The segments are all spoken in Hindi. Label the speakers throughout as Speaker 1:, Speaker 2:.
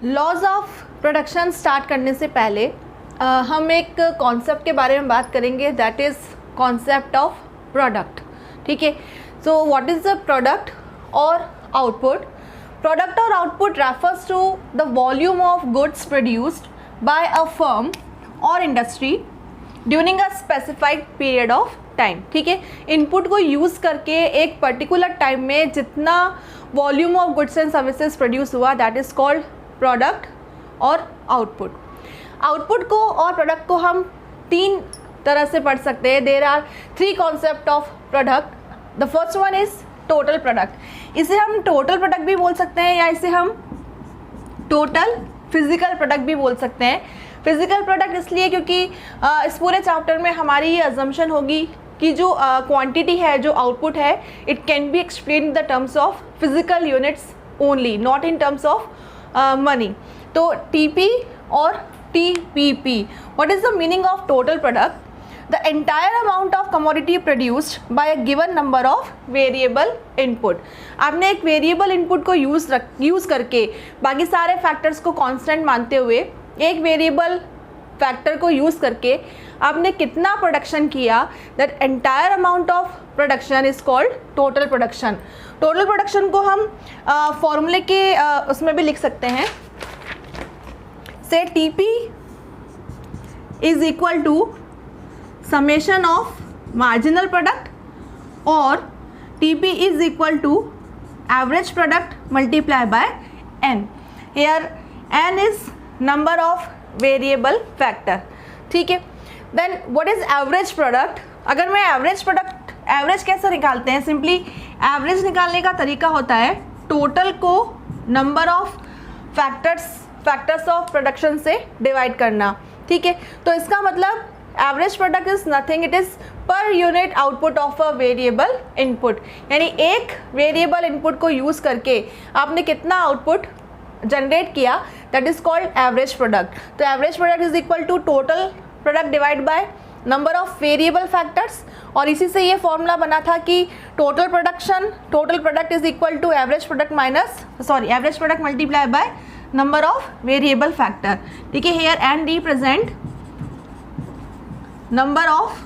Speaker 1: लॉज ऑफ प्रोडक्शन स्टार्ट करने से पहले हम एक कॉन्सेप्ट के बारे में बात करेंगे, that is concept of product. ठीक है, so what is the product और आउटपुट? प्रोडक्ट और output refers to the volume of goods produced by a firm और industry during a specified period of time. ठीक है, इनपुट को यूज़ करके एक पर्टिकुलर टाइम में जितना volume of goods and services produce हुआ, दैट इज़ कॉल्ड प्रोडक्ट और आउटपुट. आउटपुट को और प्रोडक्ट को हम तीन तरह से पढ़ सकते हैं. There are three concept of product. The first one is total product. इसे हम टोटल प्रोडक्ट भी बोल सकते हैं या इसे हम टोटल फिजिकल प्रोडक्ट भी बोल सकते हैं. फिजिकल प्रोडक्ट इसलिए क्योंकि इस पूरे चैप्टर में हमारी ये अजम्पशन होगी कि जो क्वांटिटी है, जो आउटपुट है, it can be explain in the terms of physical units only, not in terms of money. तो टीपी और TPP, what is the meaning of total product? The entire amount of commodity produced by a given number of variable input. आपने एक वेरिएबल इनपुट को यूज़ करके बाकी सारे फैक्टर्स को कांस्टेंट मानते हुए एक वेरिएबल फैक्टर को यूज़ करके आपने कितना प्रोडक्शन किया, that entire amount of production is called total production. Total production को हम फॉर्मूले के उसमें भी लिख सकते हैं. से TP is equal to summation of marginal product और TP is equal to average product multiply by N. Here N is number of variable factor. ठीक है, then what is average product? अगर मैं एवरेज कैसे निकालते हैं? सिंपली एवरेज निकालने का तरीका होता है टोटल को number of factors of production से डिवाइड करना. ठीक है, तो इसका मतलब average product is nothing, it is per unit output of a variable input. यानी एक वेरिएबल इनपुट को यूज़ करके आपने कितना आउटपुट जनरेट किया, that is called average product. तो average product is equal to total product divide by number of variable factors. और इसी से ये फॉर्मूला बना था कि total product is equal to average product multiply by number of variable factor. ठीक है, here and represent number of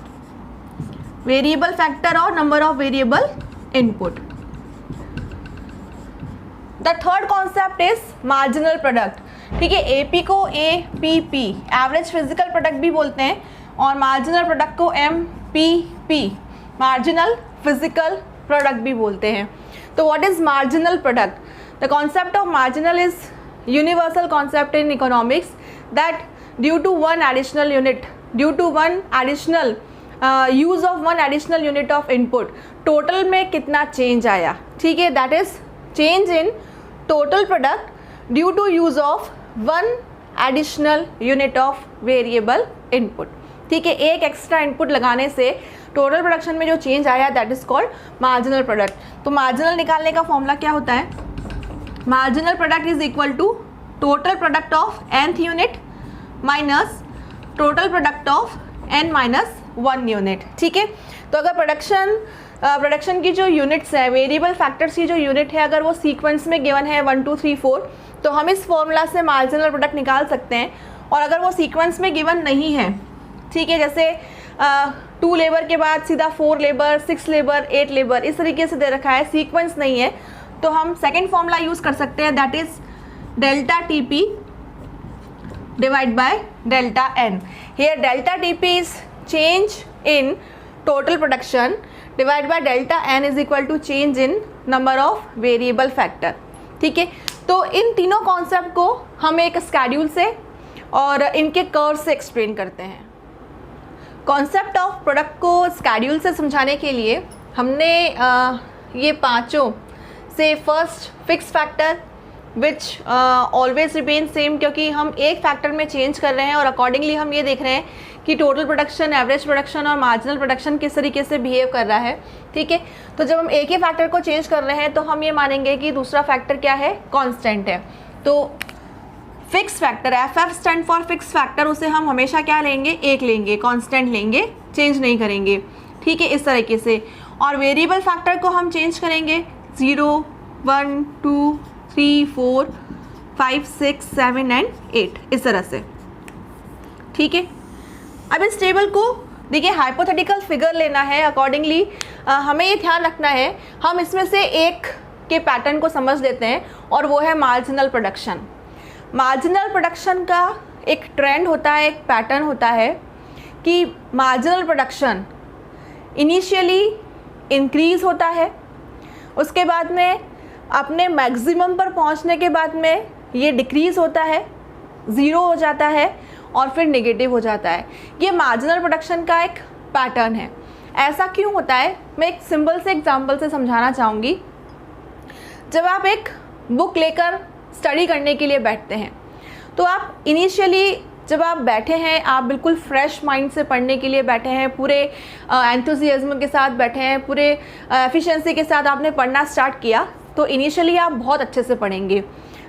Speaker 1: variable factor और number of variable input. The third concept is marginal product. ठीक है, एपी को एपीपी एवरेज फिजिकल प्रोडक्ट भी बोलते हैं और मार्जिनल प्रोडक्ट को एमपीपी मार्जिनल फिजिकल प्रोडक्ट भी बोलते हैं. तो what is marginal product? The concept of marginal is universal concept in economics that due to one additional use of one additional unit of input total में कितना चेंज आया. ठीक है, that is change in total product due to use of one additional unit of variable input. ठीक है, एक एक्स्ट्रा इनपुट लगाने से टोटल प्रोडक्शन में जो चेंज आया, that is called marginal product. तो मार्जिनल निकालने का फॉर्मूला क्या होता है? Marginal product is equal to total product of nth unit minus total product of n minus 1 unit. ठीक है, तो अगर प्रोडक्शन की जो यूनिट्स है, वेरिएबल फैक्टर्स की जो यूनिट है, अगर वो सीक्वेंस में गिवन है 1 2 3 4, तो हम इस फॉर्मूला से मार्जिनल प्रोडक्ट निकाल सकते हैं. और अगर वो सीक्वेंस में गिवन नहीं है, ठीक है, जैसे 2 लेबर के बाद सीधा 4 लेबर, 6 लेबर, 8 लेबर, इस तरीके से दे रखा है, सीक्वेंस नहीं है, तो हम सेकेंड फॉर्मूला यूज़ कर सकते हैं, that is delta TP divide by delta N. Here delta TP is change in total production divide by delta N is equal to change in number of variable factor. ठीक है, तो इन तीनों कॉन्सेप्ट को हम एक स्केड्यूल से और इनके कर्व से एक्सप्लेन करते हैं. कॉन्सेप्ट ऑफ प्रोडक्ट को स्केड्यूल से समझाने के लिए हमने ये पांचों से first fix factor which always remain same, क्योंकि हम एक फैक्टर में चेंज कर रहे हैं और अकॉर्डिंगली हम ये देख रहे हैं कि टोटल प्रोडक्शन, एवरेज प्रोडक्शन और मार्जिनल प्रोडक्शन किस तरीके से बिहेव कर रहा है. ठीक है, तो जब हम एक ही फैक्टर को चेंज कर रहे हैं तो हम ये मानेंगे कि दूसरा फैक्टर क्या है, कांस्टेंट है. तो fix factor, F stand for fix factor, उसे हम हमेशा क्या लेंगे, एक लेंगे, कांस्टेंट लेंगे, चेंज नहीं करेंगे. ठीक है, इस तरीके से. और वेरिएबल फैक्टर को हम चेंज करेंगे 0 1 2 3 4 5, 6, 7 एंड 8 इस तरह से, ठीक है। अब इस टेबल को देखिए हाइपोथेटिकल फिगर लेना है, अकॉर्डिंगली हमें ये ध्यान रखना है, हम इसमें से एक के पैटर्न को समझ लेते हैं और वो है मार्जिनल प्रोडक्शन। मार्जिनल प्रोडक्शन का एक ट्रेंड होता है, एक पैटर्न होता है कि मार्जिनल प्रोडक्शन इनिशियली इंक्रीज़ होता है, उसके बाद में अपने मैक्सिमम पर पहुंचने के बाद में ये डिक्रीज़ होता है, ज़ीरो हो जाता है और फिर नेगेटिव हो जाता है। ये मार्जिनल प्रोडक्शन का एक पैटर्न है। ऐसा क्यों होता है, मैं एक सिंपल से एग्जांपल से समझाना चाहूँगी। जब आप एक बुक लेकर स्टडी करने के लिए बैठते हैं तो आप इनिशियली जब आप बैठे हैं, आप बिल्कुल फ्रेश माइंड से पढ़ने के लिए बैठे हैं, पूरे एंथुसियाज्म के साथ बैठे हैं, पूरे एफिशिएंसी के साथ आपने पढ़ना स्टार्ट किया, तो इनिशियली आप बहुत अच्छे से पढ़ेंगे,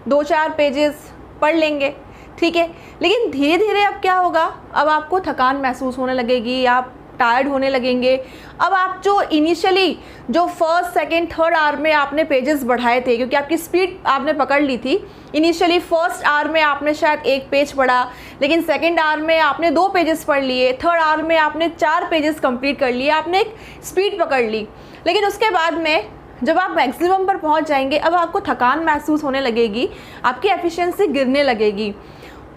Speaker 1: 2-4 पेजेस पढ़ लेंगे, ठीक है। लेकिन धीरे धीरे अब क्या होगा, अब आपको थकान महसूस होने लगेगी, आप टायर्ड होने लगेंगे। अब आप जो इनिशियली जो फर्स्ट, सेकंड, थर्ड आवर में आपने पेजेस बढ़ाए थे, क्योंकि आपकी स्पीड आपने पकड़ ली थी, इनिशियली फर्स्ट आवर में आपने शायद 1 पेज पढ़ा, लेकिन सेकंड आवर में आपने 2 पेजेस पढ़ लिए, थर्ड आवर में आपने 4 पेजेस कंप्लीट कर लिए, आपने एक स्पीड पकड़ ली। लेकिन उसके बाद में जब आप मैक्सिमम पर पहुंच जाएंगे, अब आपको थकान महसूस होने लगेगी, आपकी एफिशिएंसी गिरने लगेगी।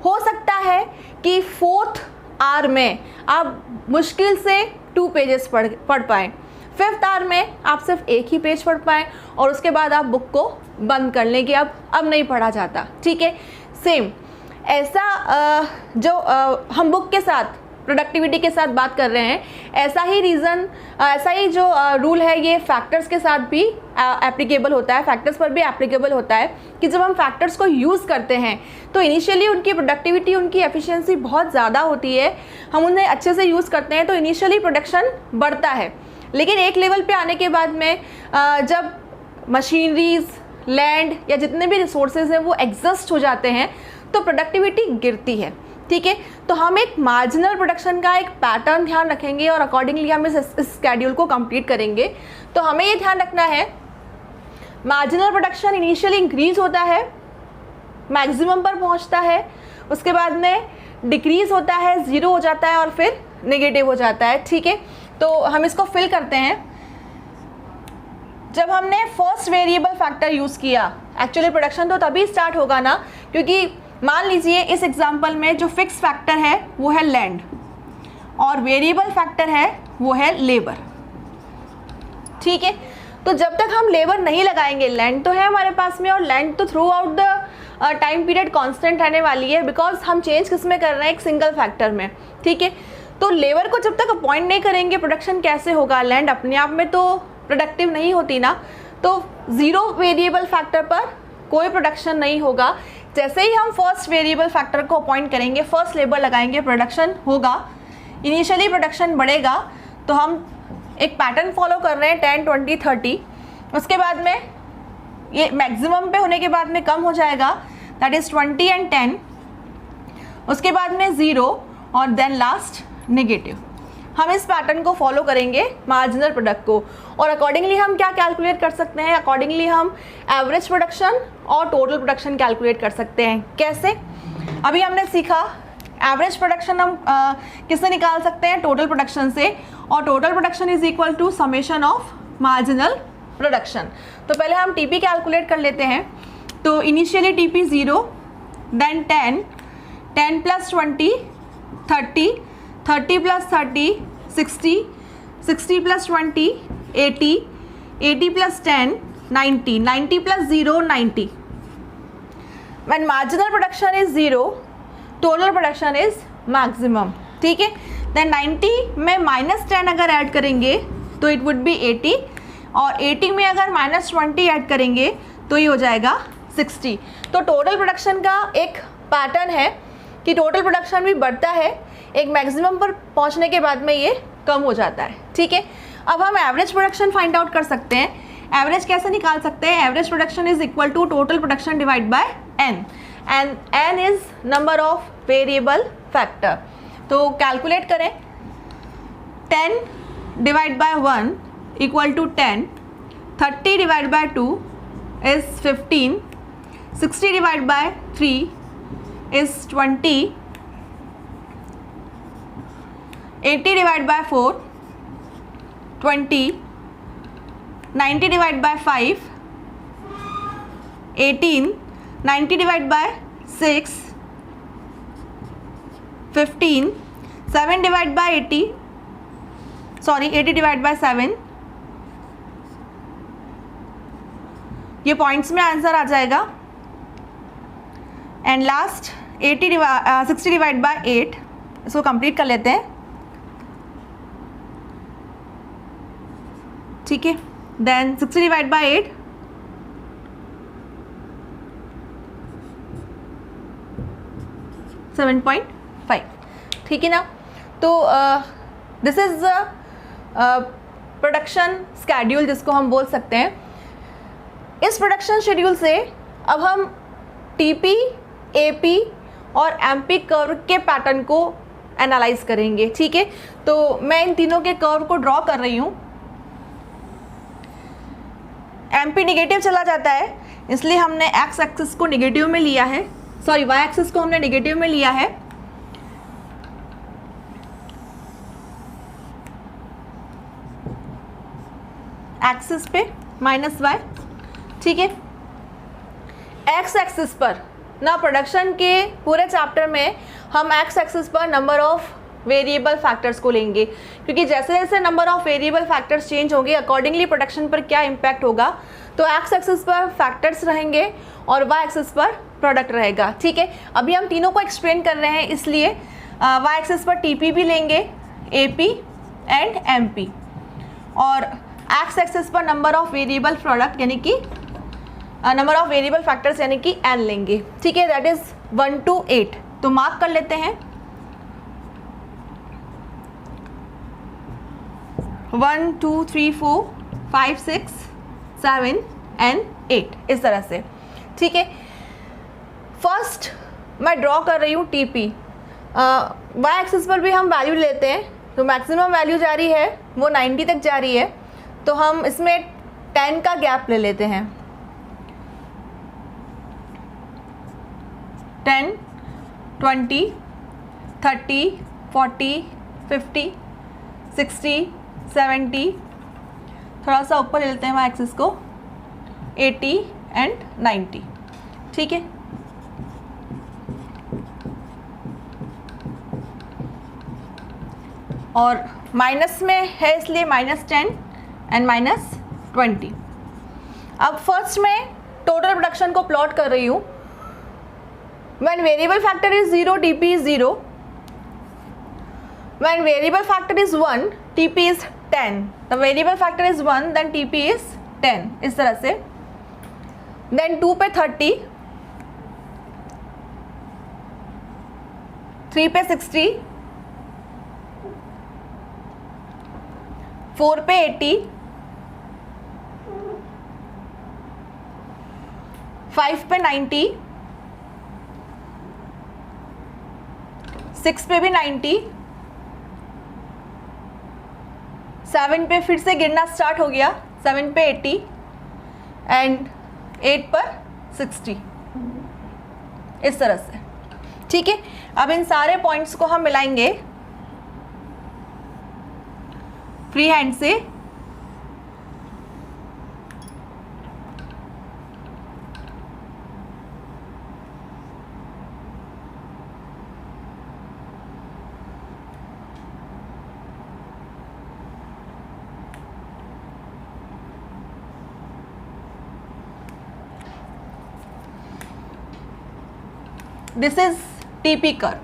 Speaker 1: हो सकता है कि 4th आवर में आप मुश्किल से 2 पेजेस पढ़ पाएँ, 5th आवर में आप सिर्फ 1 ही पेज पढ़ पाएँ और उसके बाद आप बुक को बंद कर लें कि अब नहीं पढ़ा जाता, ठीक है। सेम ऐसा जो हम बुक के साथ प्रोडक्टिविटी के साथ बात कर रहे हैं, ऐसा ही जो रूल है ये फैक्टर्स के साथ भी एप्लीकेबल होता है, फैक्टर्स पर भी एप्लीकेबल होता है कि जब हम फैक्टर्स को यूज़ करते हैं तो इनिशियली उनकी प्रोडक्टिविटी, उनकी एफिशिएंसी बहुत ज़्यादा होती है, हम उन्हें अच्छे से यूज़ करते हैं तो इनिशियली प्रोडक्शन बढ़ता है। लेकिन एक लेवल पे आने के बाद में जब मशीनरीज, लैंड या जितने भी रिसोर्सेज हैं वो एग्जॉस्ट हो जाते हैं तो प्रोडक्टिविटी गिरती है, ठीक है। तो हम एक मार्जिनल प्रोडक्शन का एक पैटर्न ध्यान रखेंगे और अकॉर्डिंगली हम इस स्केड्यूल को कंप्लीट करेंगे। तो हमें ये ध्यान रखना है, मार्जिनल प्रोडक्शन इनिशियली इंक्रीज होता है, मैक्सिमम पर पहुंचता है, उसके बाद में डिक्रीज होता है, ज़ीरो हो जाता है और फिर नेगेटिव हो जाता है, ठीक है। तो हम इसको फिल करते हैं। जब हमने फर्स्ट वेरिएबल फैक्टर यूज़ किया, एक्चुअली प्रोडक्शन तो तभी स्टार्ट होगा ना, क्योंकि मान लीजिए इस एग्जांपल में जो फिक्स फैक्टर है वो है लैंड और वेरिएबल फैक्टर है वो है लेबर, ठीक है। तो जब तक हम लेबर नहीं लगाएंगे, लैंड तो है हमारे पास में और लैंड तो through out the time period constant रहने वाली है, बिकॉज हम चेंज किस में कर रहे हैं, एक सिंगल फैक्टर में, ठीक है। तो लेबर को जब तक अपॉइंट नहीं करेंगे प्रोडक्शन कैसे होगा, लैंड अपने आप में तो प्रोडक्टिव नहीं होती ना, तो ज़ीरो वेरिएबल फैक्टर पर कोई प्रोडक्शन नहीं होगा। जैसे ही हम फर्स्ट वेरिएबल फैक्टर को अपॉइंट करेंगे, फर्स्ट लेबर लगाएंगे, प्रोडक्शन होगा, इनिशियली प्रोडक्शन बढ़ेगा। तो हम एक पैटर्न फॉलो कर रहे हैं 10, 20, 30, उसके बाद में ये मैक्सिमम पे होने के बाद में कम हो जाएगा, दैट इज़ 20 एंड 10, उसके बाद में 0 और देन लास्ट नेगेटिव। हम इस पैटर्न को फॉलो करेंगे मार्जिनल प्रोडक्ट को और अकॉर्डिंगली हम क्या कैलकुलेट कर सकते हैं, अकॉर्डिंगली हम एवरेज प्रोडक्शन और टोटल प्रोडक्शन कैलकुलेट कर सकते हैं। कैसे? अभी हमने सीखा एवरेज प्रोडक्शन हम किससे निकाल सकते हैं, टोटल प्रोडक्शन से, और total production is equal to summation of marginal production. तो पहले हम टीपी कैलकुलेट कर लेते हैं। तो initially TP 0, then 10, 10 + 20 30, 30 + 30 60, 60 + 20 80, 80 + 10 90, 90 + 0 90. When marginal production is 0, total production is maximum, ठीक है। देन 90 में -10 अगर ऐड करेंगे तो इट वुड बी 80 और 80 में अगर -20 ऐड करेंगे तो ये हो जाएगा 60। तो टोटल प्रोडक्शन का एक पैटर्न है कि टोटल प्रोडक्शन भी बढ़ता है, एक मैक्सिमम पर पहुंचने के बाद में ये कम हो जाता है, ठीक है। अब हम एवरेज प्रोडक्शन फाइंड आउट कर सकते हैं। एवरेज कैसे निकाल सकते हैं? Average production is equal to total production divide by n, and n is number of variable factor. तो कैलकुलेट करें, 10 divide by 1 equal to 10, 30 divide by 2 is 15, 60 divide by 3 is 20, 80 divide by 4 20, 90 divide by 5 18, 90 divide by 6 15, 7 divide by 80 divide by 7, ये पॉइंट्स में आंसर आ जाएगा। एंड लास्ट 60 डिवाइड बाय 8, इसको कंप्लीट कर लेते हैं, ठीक है। देन 60 डिवाइड बाय 8 7.5, ठीक है ना। तो दिस इज प्रोडक्शन स्केड्यूल जिसको हम बोल सकते हैं। इस प्रोडक्शन शेड्यूल से अब हम टीपी, एपी और एमपी कर्व के पैटर्न को एनालाइज करेंगे, ठीक है। तो मैं इन तीनों के कर्व को ड्रॉ कर रही हूँ। एमपी निगेटिव चला जाता है, इसलिए हमने एक्स एक्सिस को निगेटिव में लिया है, सॉरी वाई एक्सिस को हमने निगेटिव में लिया है। एक्सिस पे माइनस वाई, ठीक है। एक्स एक्सिस पर ना प्रोडक्शन के पूरे चैप्टर में हम एक्स एक्सिस पर नंबर ऑफ वेरिएबल फैक्टर्स को लेंगे, क्योंकि जैसे जैसे number of variable factors change होंगे अकॉर्डिंगली प्रोडक्शन पर क्या इम्पैक्ट होगा। तो एक्स एक्सिस पर फैक्टर्स रहेंगे और वाई एक्सिस पर प्रोडक्ट रहेगा, ठीक है। अभी हम तीनों को एक्सप्लेन कर रहे हैं, इसलिए वाई एक्सिस पर टीपी भी लेंगे, एपी एंड एमपी, और एक्स एक्सिस पर नंबर ऑफ वेरिएबल प्रोडक्ट यानी कि नंबर ऑफ वेरिएबल फैक्टर्स यानी कि एन लेंगे, ठीक है। That is 1 to 8। तो मार्क कर लेते हैं 1 2 3 4 5 6 7 एंड 8 इस तरह से, ठीक है। फर्स्ट मैं ड्रॉ कर रही हूँ टीपी। वाई एक्सिस पर भी हम वैल्यू लेते हैं, तो मैक्सिमम वैल्यू जा रही है वो 90 तक जा रही है, तो हम इसमें 10 का गैप ले लेते हैं। 10 20 30 40 50 60 70, थोड़ा सा ऊपर ले लेते हैं वाई एक्सिस को, 80 एंड 90, ठीक है। और माइनस में है इसलिए -10 एंड -20। अब फर्स्ट में टोटल प्रोडक्शन को प्लॉट कर रही हूँ। When variable factor is 0, TP is 0. When variable factor is 1, TP is 10. The variable factor is 1, then TP is 10. इस तरह से। Then 2 पे 30, 3 पे 60, 4 पे 80, 5 पे 90, 6 पे भी 90, 7 पे फिर से गिरना स्टार्ट हो गया, 7 पे 80 एंड 8 पर 60 इस तरह से, ठीक है। अब इन सारे पॉइंट्स को हम मिलाएंगे फ्री हैंड से। This is TP curve.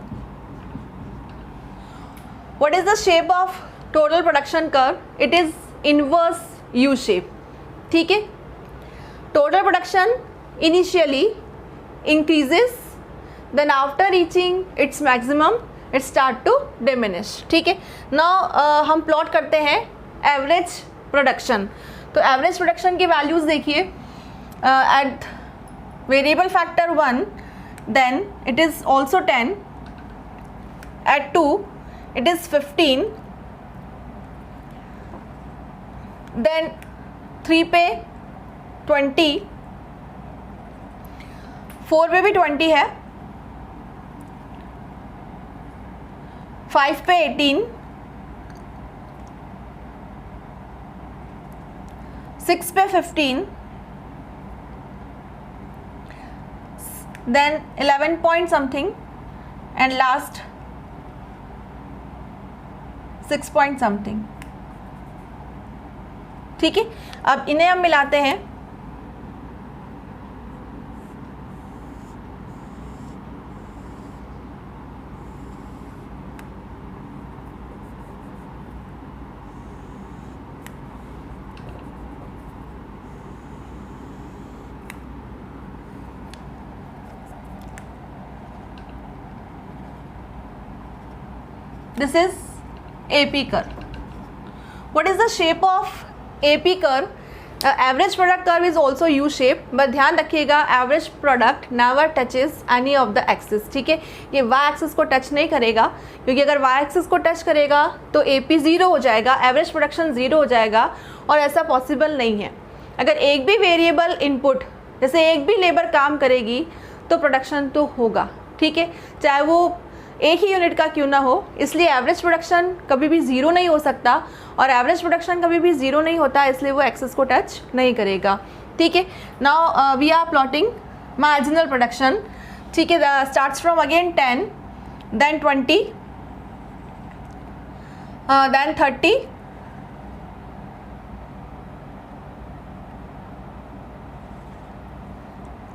Speaker 1: What is the shape of total production curve? It is inverse U shape. ठीक है। Total production initially increases, then after reaching its maximum, it start to diminish. ठीक है। Now हम प्लॉट करते हैं एवरेज प्रोडक्शन। तो एवरेज प्रोडक्शन की वैल्यूज़ देखिए, at variable factor 1 then it is also 10, at 2 it is 15, then 3 पे 20, 4 पे भी 20 है, 5 पे 18, 6 पे 15, then 11 point something and last 6 point something. ठीक है, अब इन्हें हम मिलाते हैं. This is AP curve. What is the shape of AP curve? Average product curve is also U shape, but ध्यान रखिएगा average product never touches any of the axis. ठीक है, ये y axis को टच नहीं करेगा, क्योंकि अगर y axis को टच करेगा तो AP ज़ीरो हो जाएगा, एवरेज प्रोडक्शन ज़ीरो हो जाएगा, और ऐसा पॉसिबल नहीं है. अगर एक भी वेरिएबल इनपुट, जैसे एक भी लेबर काम करेगी तो प्रोडक्शन तो होगा. ठीक है, चाहे वो एक ही यूनिट का क्यों ना हो. इसलिए एवरेज प्रोडक्शन कभी भी ज़ीरो नहीं हो सकता, और एवरेज प्रोडक्शन कभी भी ज़ीरो नहीं होता, इसलिए वो एक्सेस को टच नहीं करेगा. ठीक है, now we are plotting marginal production. ठीक है, starts from again 10, then 20, then 30,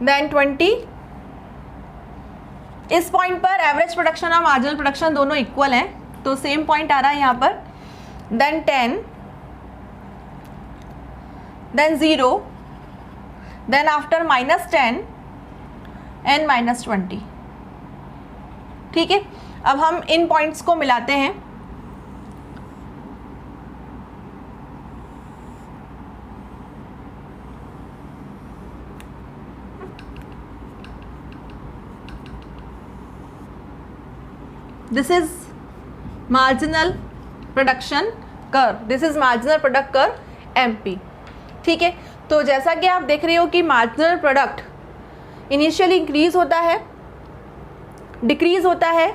Speaker 1: then 20. इस पॉइंट पर एवरेज प्रोडक्शन और मार्जिनल प्रोडक्शन दोनों इक्वल हैं, तो सेम पॉइंट आ रहा है यहाँ पर. Then 10, then 0, then after -10 and -20. ठीक है, अब हम इन पॉइंट्स को मिलाते हैं. This is marginal production curve. This is marginal product curve MP. ठीक है, तो जैसा कि आप देख रहे हो कि मार्जिनल प्रोडक्ट इनिशियली इंक्रीज होता है, डिक्रीज होता है,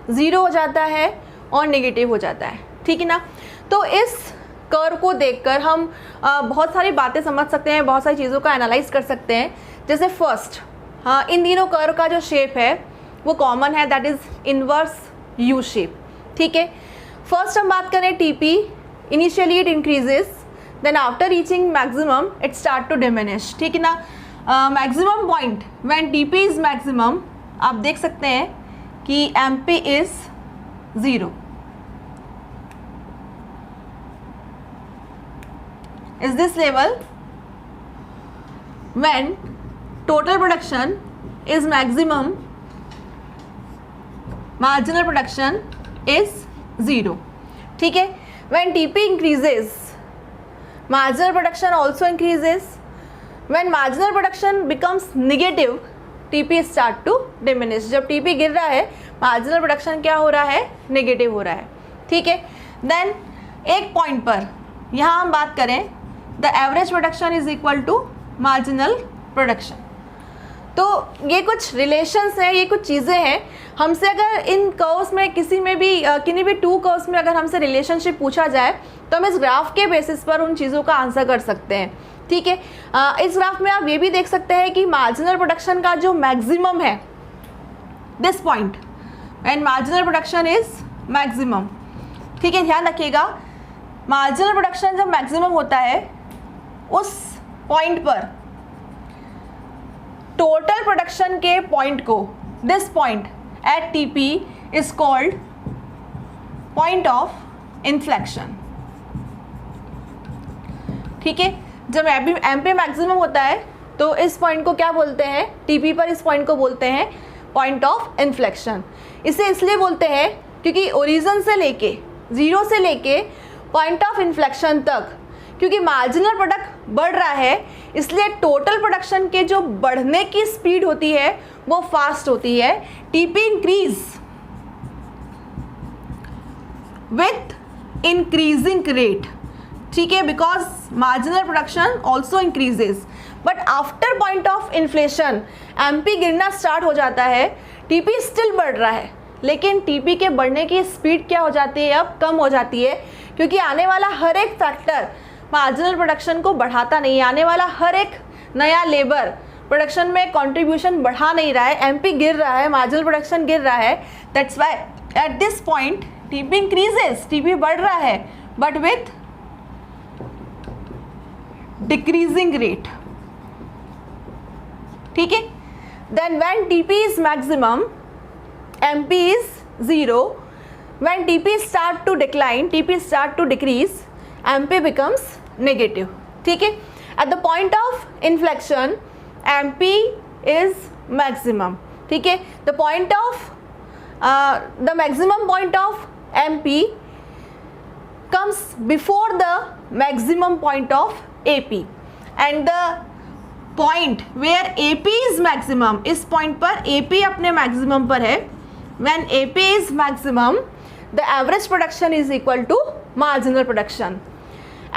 Speaker 1: ज़ीरो हो जाता है और नेगेटिव हो जाता है. ठीक है ना. तो इस कर्व को देखकर हम बहुत सारी बातें समझ सकते हैं, बहुत सारी चीज़ों का एनालाइज कर सकते हैं. जैसे फर्स्ट, हाँ, इन तीनों कर्व का जो शेप है वो कॉमन है, that is inverse U shape. ठीक है, फर्स्ट हम बात करें TP. Initially it increases, then after reaching maximum it start to diminish. ठीक है ना. Maximum point when TP is maximum, आप देख सकते हैं कि MP is 0. Is this level when total production is maximum, marginal production is 0. ठीक है, when TP increases, marginal production also increases. When marginal production becomes negative, TP start to diminish. जब TP गिर रहा है, marginal production क्या हो रहा है, नेगेटिव हो रहा है. ठीक है, then एक पॉइंट पर यहाँ हम बात करें, the average production is equal to marginal production. तो ये कुछ रिलेशंस हैं, ये कुछ चीज़ें हैं. हमसे अगर इन कर्व्स में किसी में भी किन्हीं भी टू कर्व्स में अगर हमसे रिलेशनशिप पूछा जाए तो हम इस ग्राफ के बेसिस पर उन चीज़ों का आंसर कर सकते हैं. ठीक है, इस ग्राफ में आप ये भी देख सकते हैं कि मार्जिनल प्रोडक्शन का जो मैक्सिमम है, this point and marginal production is maximum. ठीक है, ध्यान रखिएगा, मार्जिनल प्रोडक्शन जब मैक्सिमम होता है उस पॉइंट पर टोटल प्रोडक्शन के पॉइंट को, this point at TP is called point of inflection. ठीक है, जब एमपी मैक्सिमम होता है तो इस पॉइंट को क्या बोलते हैं, टीपी पर इस पॉइंट को बोलते हैं पॉइंट ऑफ इन्फ्लेक्शन. इसे इसलिए बोलते हैं क्योंकि ओरिजिन से लेके, ज़ीरो से लेके पॉइंट ऑफ इन्फ्लेक्शन तक, क्योंकि मार्जिनल प्रोडक्ट बढ़ रहा है, इसलिए टोटल प्रोडक्शन के जो बढ़ने की स्पीड होती है वो फास्ट होती है. TP increase with increasing rate. ठीक है, because marginal production also increases. But after point of inflation MP गिरना स्टार्ट हो जाता है, टीपी स्टिल बढ़ रहा है, लेकिन टीपी के बढ़ने की स्पीड क्या हो जाती है, अब कम हो जाती है, क्योंकि आने वाला हर एक फैक्टर मार्जिनल प्रोडक्शन को बढ़ाता नहीं है। आने वाला हर एक नया लेबर प्रोडक्शन में कंट्रीब्यूशन बढ़ा नहीं रहा है, एमपी गिर रहा है, मार्जिनल प्रोडक्शन गिर रहा है। That's why at this point TP increases, TP बढ़ रहा है, बट विथ डिक्रीजिंग रेट। ठीक है, then when TP is maximum MP is 0. When TP start to decline, TP start to decrease, MP becomes negative. ठीक है, at the point of inflection MP is maximum. ठीक है, the point of the maximum point of MP comes before the maximum point of AP, and the point where AP is maximum, इस point पर AP अपने maximum पर है। When AP is maximum, the average production is equal to marginal production.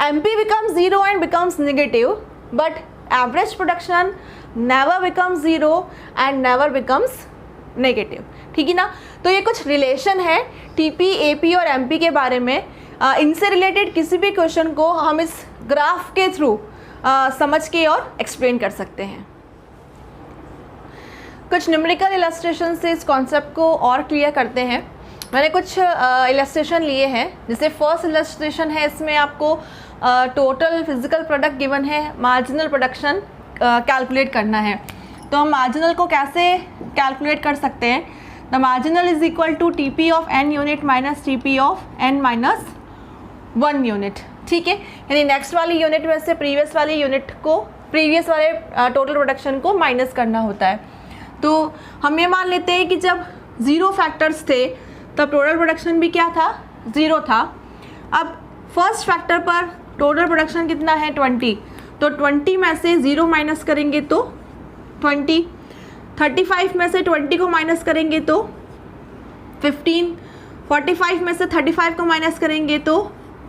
Speaker 1: MP becomes 0 and becomes negative, but average production never becomes 0 and never becomes negative. ठीक है ना, तो ये कुछ रिलेशन है TP, AP और MP के बारे में। इनसे रिलेटेड किसी भी क्वेश्चन को हम इस ग्राफ के थ्रू समझ के और एक्सप्लेन कर सकते हैं। कुछ न्यूमेरिकल इलस्ट्रेशन से इस कॉन्सेप्ट को और क्लियर करते हैं। मैंने कुछ इलस्ट्रेशन लिए हैं, जैसे फर्स्ट इलस्ट्रेशन है, इसमें आपको टोटल फिजिकल प्रोडक्ट गिवन है, मार्जिनल प्रोडक्शन कैलकुलेट करना है। तो हम मार्जिनल को कैसे कैलकुलेट कर सकते हैं? The marginal is equal to TP of n unit minus TP of n minus 1 unit. ठीक है, यानी नेक्स्ट वाली यूनिट में से प्रीवियस वाली यूनिट को, प्रीवियस वाले टोटल प्रोडक्शन को माइनस करना होता है। तो हम ये मान लेते हैं कि जब 0 फैक्टर्स थे तब टोटल प्रोडक्शन भी क्या था, 0 था। अब फर्स्ट फैक्टर पर टोटल प्रोडक्शन कितना है, 20, तो 20 में से 0 माइनस करेंगे तो 20, 35 में से 20 को माइनस करेंगे तो 15, 45 में से 35 को माइनस करेंगे तो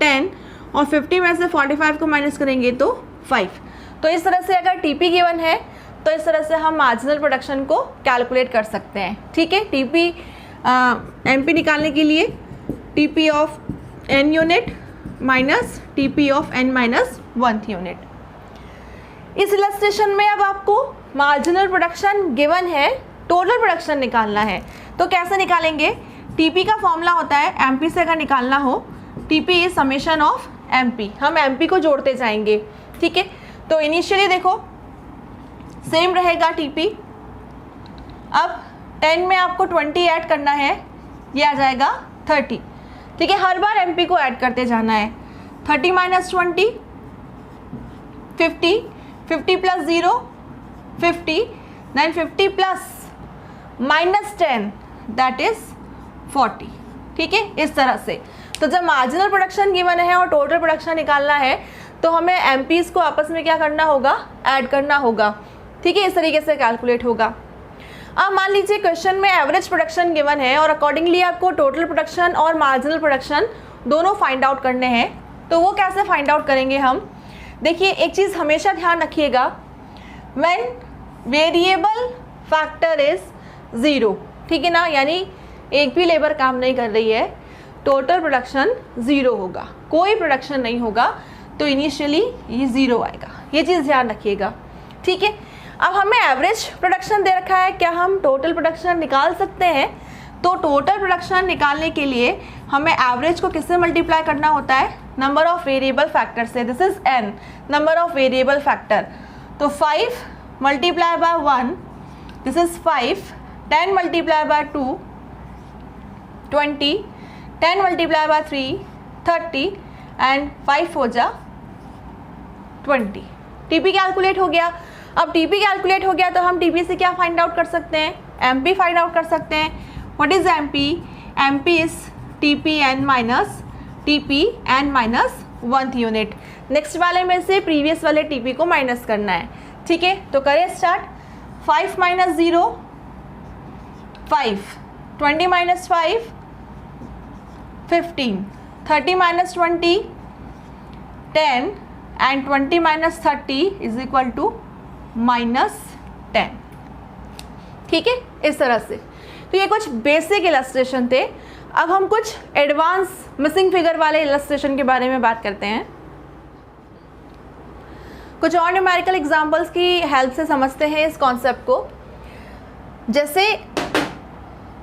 Speaker 1: 10 और 50 में से 45 को माइनस करेंगे तो 5। तो इस तरह से अगर टीपी गिवन है तो इस तरह से हम मार्जिनल प्रोडक्शन को कैलकुलेट कर सकते हैं। ठीक है, टीपी एमपी निकालने के लिए TP of n unit minus TP of n minus 1 unit. इस इलस्ट्रेशन में अब आपको मार्जिनल प्रोडक्शन गिवन है, टोटल प्रोडक्शन निकालना है। तो कैसे निकालेंगे? टीपी का फॉर्मूला होता है, एमपी से अगर निकालना हो, TP is summation of MP, हम एमपी को जोड़ते जाएंगे। ठीक है, तो इनिशियली देखो सेम रहेगा टीपी। अब 10 में आपको 20 ऐड करना है, ये आ जाएगा 30। ठीक है, हर बार एमपी को ऐड करते जाना है। 30 minus 20 50, 50 plus 0 50, then 50 plus minus 10 that is 40। ठीक है, इस तरह से। तो जब मार्जिनल प्रोडक्शन गिवन है और टोटल प्रोडक्शन निकालना है तो हमें एमपीज को आपस में क्या करना होगा, ऐड करना होगा। ठीक है, इस तरीके से कैलकुलेट होगा। अब मान लीजिए क्वेश्चन में एवरेज प्रोडक्शन गिवन है और अकॉर्डिंगली आपको टोटल प्रोडक्शन और मार्जिनल प्रोडक्शन दोनों फाइंड आउट करने हैं। तो वो कैसे फाइंड आउट करेंगे हम? देखिए, एक चीज़ हमेशा ध्यान रखिएगा, व्हेन वेरिएबल फैक्टर इज 0, ठीक है ना, यानी एक भी लेबर काम नहीं कर रही है, टोटल प्रोडक्शन 0 होगा, कोई प्रोडक्शन नहीं होगा, तो इनिशियली ये 0 आएगा। ये चीज़ ध्यान रखिएगा। ठीक है, अब हमें एवरेज प्रोडक्शन दे रखा है, क्या हम टोटल प्रोडक्शन निकाल सकते हैं? तो टोटल प्रोडक्शन निकालने के लिए हमें एवरेज को किससे मल्टीप्लाई करना होता है? नंबर ऑफ वेरिएबल फैक्टर से। This is n, number of variable factor. तो 5 multiply by 1, this is 5, 10 multiply by 2 20, 10 multiply by 3 30 and 5 हो जा 20। टीपी कैलकुलेट हो गया। अब टीपी कैलकुलेट हो गया तो हम टीपी से क्या फाइंड आउट कर सकते हैं? एमपी फाइंड आउट कर सकते हैं। What is MP? MP is TP N minus TP N minus 1 unit. Next वाले में से प्रीवियस वाले टीपी को माइनस करना है। ठीक है, तो करें start. 5 minus 0 5, 20 minus 5 15, 30 minus 20 10 and 20 minus 30 is equal to -10। ठीक है, इस तरह से। तो ये कुछ बेसिक इलस्ट्रेशन थे। अब हम कुछ एडवांस मिसिंग फिगर वाले इलस्ट्रेशन के बारे में बात करते हैं। कुछ और न्यूमेरिकल एग्जांपल्स की हेल्प से समझते हैं इस कॉन्सेप्ट को। जैसे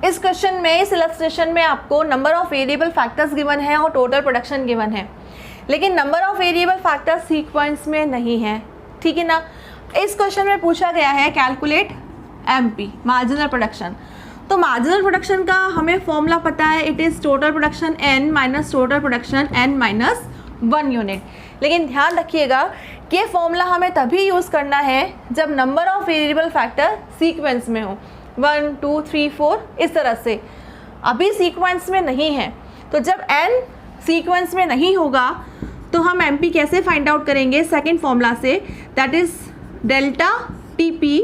Speaker 1: इस क्वेश्चन में, इस इलस्ट्रेशन में आपको number of variable factors given है और टोटल प्रोडक्शन गिवन है, लेकिन number of variable factors sequence में नहीं है। ठीक है ना। इस क्वेश्चन में पूछा गया है कैलकुलेट एमपी, मार्जिनल प्रोडक्शन। तो मार्जिनल प्रोडक्शन का हमें फॉर्मूला पता है, it is total production n minus total production n minus 1 unit. लेकिन ध्यान रखिएगा कि ये फॉर्मूला हमें तभी यूज़ करना है जब number of variable factor sequence में हो, 1 2 3 4 इस तरह से। अभी सीक्वेंस में नहीं है, तो जब n सीक्वेंस में नहीं होगा तो हम एमपी कैसे फाइंड आउट करेंगे? सेकेंड फॉर्मूला से, that is delta TP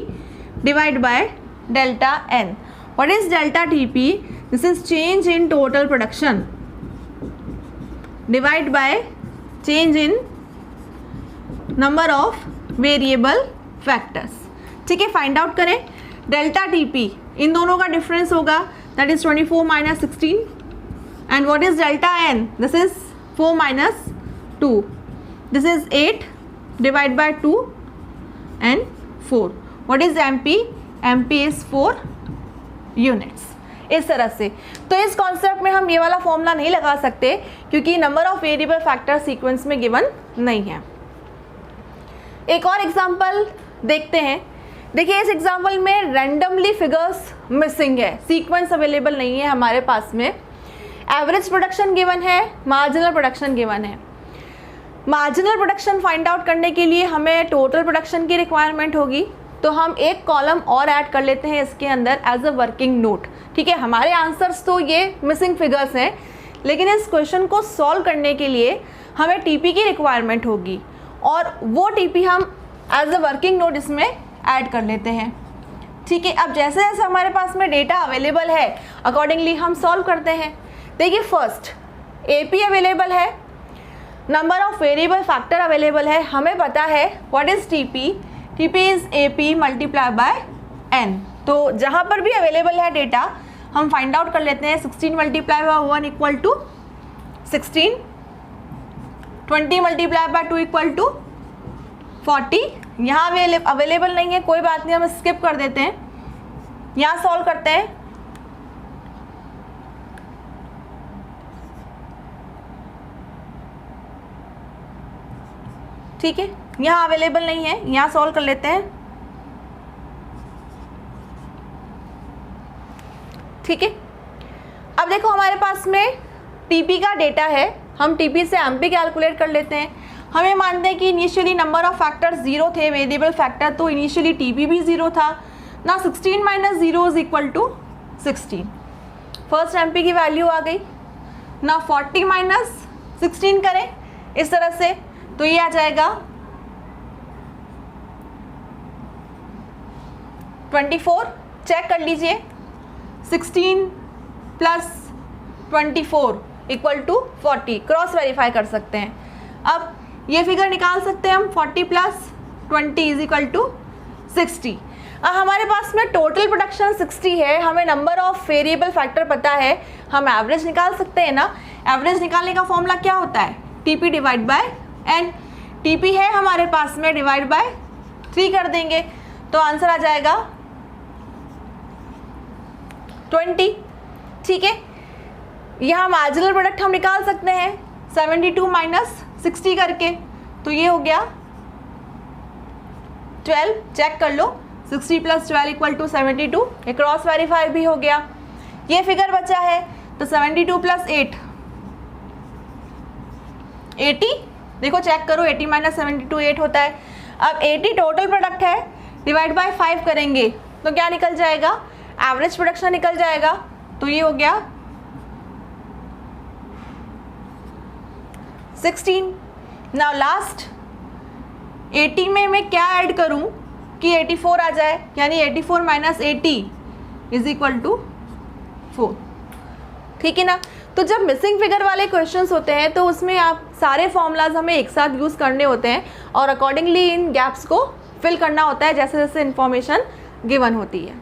Speaker 1: divide by delta N. What is delta TP? This is change in total production divide by change in number of variable factors. ठीक है, फाइंड आउट करें। डेल्टा टीपी, इन दोनों का डिफरेंस होगा, that is 24 minus 16। And what is delta N? This is 4 minus 2, this is 8 divide by 2 and 4. What is MP? MP is 4 units। इस तरह से। तो इस कॉन्सेप्ट में हम ये वाला फॉर्मूला नहीं लगा सकते क्योंकि number of variable factor sequence में गिवन नहीं है। एक और एग्जांपल देखते हैं। देखिए, इस एग्जांपल में रैंडमली फिगर्स मिसिंग है, सीक्वेंस अवेलेबल नहीं है हमारे पास में। एवरेज प्रोडक्शन गिवन है, मार्जिनल प्रोडक्शन गिवन है। मार्जिनल प्रोडक्शन फाइंड आउट करने के लिए हमें टोटल प्रोडक्शन की रिक्वायरमेंट होगी, तो हम एक कॉलम और ऐड कर लेते हैं इसके अंदर एज अ वर्किंग नोट। ठीक है, हमारे आंसर्स तो ये मिसिंग फिगर्स हैं, लेकिन इस क्वेश्चन को सॉल्व करने के लिए हमें टीपी की रिक्वायरमेंट होगी और वो टीपी हम एज अ वर्किंग नोट इसमें ऐड कर लेते हैं। ठीक है, अब जैसे जैसे हमारे पास में डेटा अवेलेबल है अकॉर्डिंगली हम सॉल्व करते हैं। देखिए, फर्स्ट एपी अवेलेबल है, number of variable factor available है, हमें पता है what is TP. TP is AP multiply by N. तो जहाँ पर भी अवेलेबल है डेटा हम फाइंड आउट कर लेते हैं। 16 multiply by 1 equal to 16, 20 multiply by 2 equal to 40। यहाँ अवेलेबल नहीं है, कोई बात नहीं, हम स्किप कर देते हैं। यहाँ सॉल्व करते हैं। ठीक है, यहाँ अवेलेबल नहीं है, यहाँ सॉल्व कर लेते हैं। ठीक है, अब देखो हमारे पास में टीपी का डेटा है, हम टीपी से एमपी कैलकुलेट कर लेते हैं। हमें मानते हैं कि इनिशियली नंबर ऑफ फैक्टर्स 0 थे, वेरिएबल फैक्टर, तो इनिशियली टीपी भी 0 था ना। 16 minus 0 is equal to 16। First MP की वैल्यू आ गई ना। 40 माइनस 16 करें इस तरह से, तो ये आ जाएगा 24। चेक कर लीजिए, 16 plus 24 equal to 40, cross verify कर सकते हैं। अब ये फिगर निकाल सकते हैं हम, 40 प्लस 20 इज इक्वल टू 60। अब हमारे पास में टोटल प्रोडक्शन 60 है, हमें नंबर ऑफ वेरिएबल फैक्टर पता है, हम एवरेज निकाल सकते हैं ना। एवरेज निकालने का फॉर्मूला क्या होता है? TP divide by N. TP है हमारे पास में, डिवाइड बाय 3 कर देंगे तो आंसर आ जाएगा 20। ठीक है, यहाँ मार्जिनल प्रोडक्ट हम निकाल सकते हैं 72 माइनस 60 करके, तो ये हो गया 12। चेक कर लो, 60 प्लस 12 इक्वल टू 72, ये क्रॉस वेरीफाई भी हो गया। ये फिगर बचा है, तो 72 प्लस 8 80। देखो चेक करो, 80 माइनस 72 8 होता है। अब 80 टोटल प्रोडक्ट है, डिवाइड बाय 5 करेंगे तो क्या निकल जाएगा? एवरेज प्रोडक्शन निकल जाएगा। तो ये हो गया 16। नाउ लास्ट 80 में मैं क्या ऐड करूं कि 84 आ जाए, यानी 84 माइनस 80 इज इक्वल टू 4। ठीक है ना। तो जब मिसिंग फिगर वाले क्वेश्चंस होते हैं तो उसमें आप सारे फॉर्मूलाज हमें एक साथ यूज़ करने होते हैं और अकॉर्डिंगली इन गैप्स को फिल करना होता है जैसे जैसे इन्फॉर्मेशन गिवन होती है।